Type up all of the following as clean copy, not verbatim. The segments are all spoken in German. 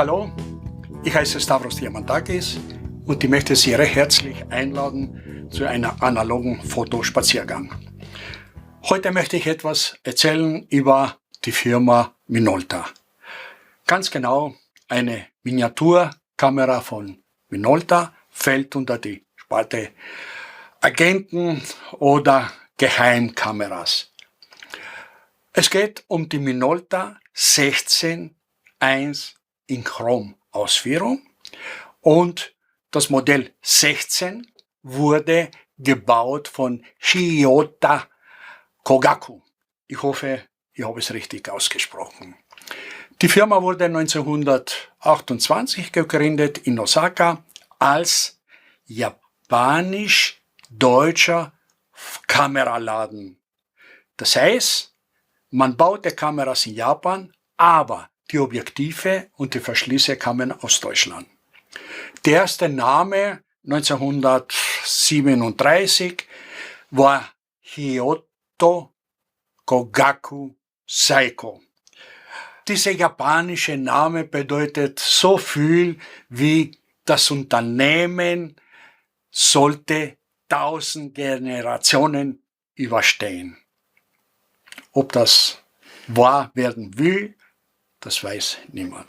Hallo, ich heiße Stavros Diamantakis und ich möchte Sie recht herzlich einladen zu einem analogen Fotospaziergang. Heute möchte ich etwas erzählen über die Firma Minolta. Ganz genau, eine Miniaturkamera von Minolta fällt unter die Sparte Agenten oder Geheimkameras. Es geht um die Minolta 16-1 in Chrom-Ausführung und das Modell 16 wurde gebaut von Shiyota Kogaku. Ich hoffe, ich habe es richtig ausgesprochen. Die Firma wurde 1928 gegründet in Osaka als japanisch-deutscher Kameraladen. Das heißt, man baute Kameras in Japan, aber die Objektive und die Verschlüsse kamen aus Deutschland. Der erste Name 1937 war Hyoto Kogaku Seiko. Dieser japanische Name bedeutet so viel wie das Unternehmen sollte 1000 Generationen überstehen. Ob das wahr werden will, das weiß niemand.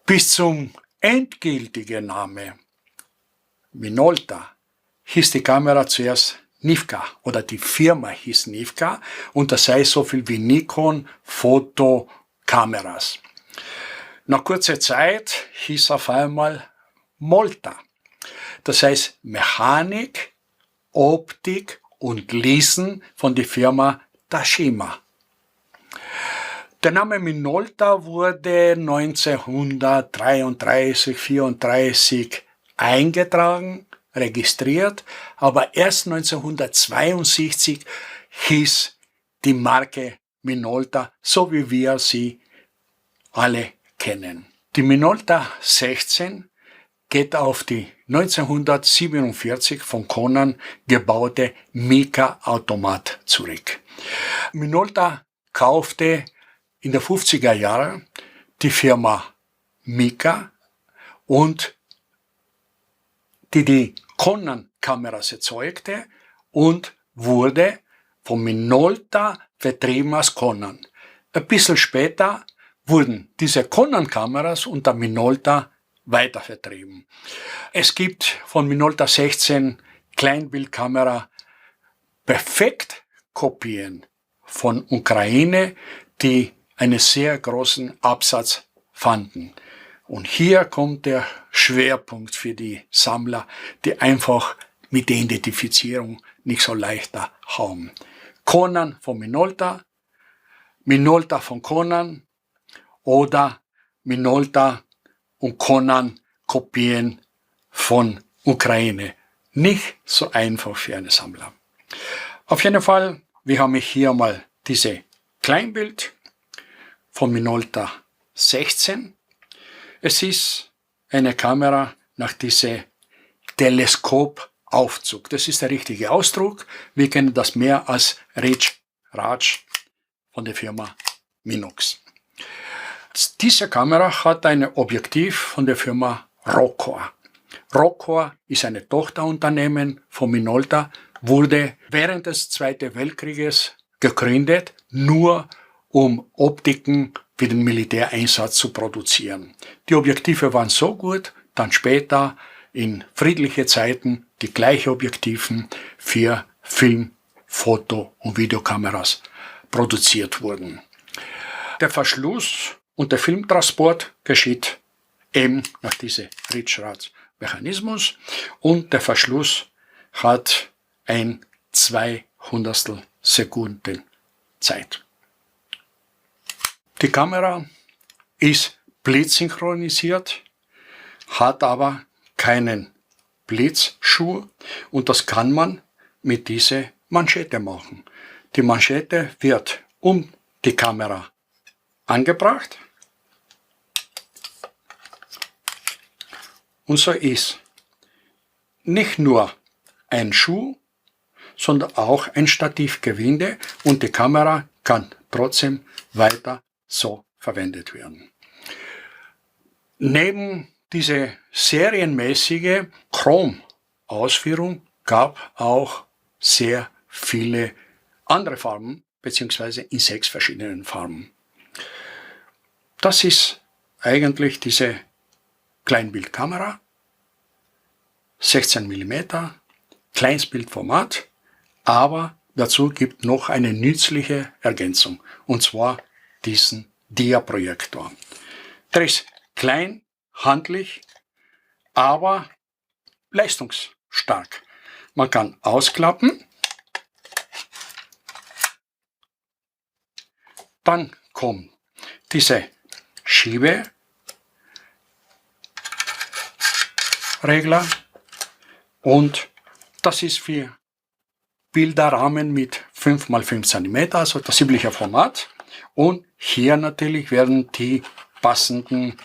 Bis zum endgültigen Namen Minolta hieß die Kamera zuerst Niffka oder die Firma hieß Niffka und das heißt so viel wie Nikon Fotokameras. Nach kurzer Zeit hieß auf einmal Molta. Das heißt Mechanik, Optik und Leasen von der Firma Tashima. Der Name Minolta wurde 1933, 1934 eingetragen, registriert, aber erst 1962 hieß die Marke Minolta, so wie wir sie alle kennen. Die Minolta 16 geht auf die 1947 von Conan gebaute Mica-Automat zurück. Minolta kaufte in den 50er Jahren die Firma Mica und die Conan-Kameras erzeugte und wurde von Minolta vertrieben als Conan. Ein bisschen später wurden diese Conan-Kameras unter Minolta weiter vertrieben. Es gibt von Minolta 16 Kleinbildkamera perfekt Kopien von Ukraine, die einen sehr großen Absatz fanden. Und hier kommt der Schwerpunkt für die Sammler, die einfach mit der Identifizierung nicht so leichter haben. Conan von Minolta, Minolta von Conan oder Minolta und Conan Kopien von Ukraine. Nicht so einfach für einen Sammler. Auf jeden Fall, wir haben hier mal diese Kleinbild von Minolta 16. Es ist eine Kamera nach diesem Teleskopaufzug. Das ist der richtige Ausdruck. Wir kennen das mehr als Raj von der Firma Minox. Diese Kamera hat ein Objektiv von der Firma Rokkor. Rokkor ist ein Tochterunternehmen von Minolta, wurde während des Zweiten Weltkrieges gegründet, nur um Optiken für den Militäreinsatz zu produzieren. Die Objektive waren so gut, dann später in friedliche Zeiten die gleichen Objektiven für Film-, Foto- und Videokameras produziert wurden. Der Verschluss und der Filmtransport geschieht eben nach diesem Ritschrad-Mechanismus und der Verschluss hat ein 200 Sekunden Zeit. Die Kamera ist blitzsynchronisiert, hat aber keinen Blitzschuh und das kann man mit dieser Manschette machen. Die Manschette wird um die Kamera angebracht und so ist nicht nur ein Schuh, sondern auch ein Stativgewinde und die Kamera kann trotzdem weiter so verwendet werden. Neben diese serienmäßige Chrom-Ausführung gab auch sehr viele andere Farben, beziehungsweise in 6 verschiedenen Farben. Das ist eigentlich diese Kleinbildkamera, 16 mm, Kleinstbildformat, aber dazu gibt noch eine nützliche Ergänzung, und zwar diesen Diaprojektor. Der ist klein, handlich, aber leistungsstark. Man kann ausklappen, dann kommt diese Schieberegler und das ist für Bilderrahmen mit 5 x 5 cm, also das übliche Format. Und hier natürlich werden die passenden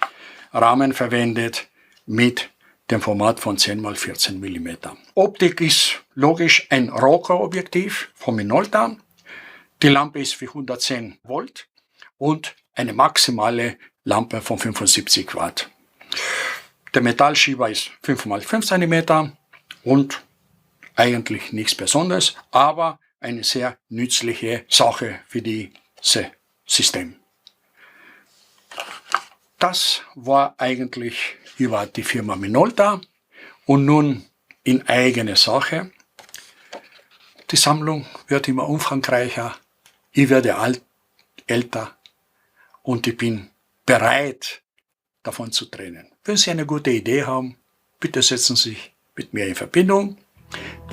Rahmen verwendet mit dem Format von 10 x 14 mm. Optik ist logisch ein Rohkörperobjektiv von Minolta. Die Lampe ist für 110 Volt und eine maximale Lampe von 75 Watt. Der Metallschieber ist 5 x 5 cm und eigentlich nichts Besonderes, aber eine sehr nützliche Sache für dieses System. Das war eigentlich über die Firma Minolta und nun in eigene Sache. Die Sammlung wird immer umfangreicher, ich werde älter und ich bin bereit, davon zu trennen. Wenn Sie eine gute Idee haben, bitte setzen Sie sich mit mir in Verbindung.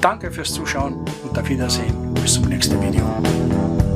Danke fürs Zuschauen und auf Wiedersehen. Bis zum nächsten Video.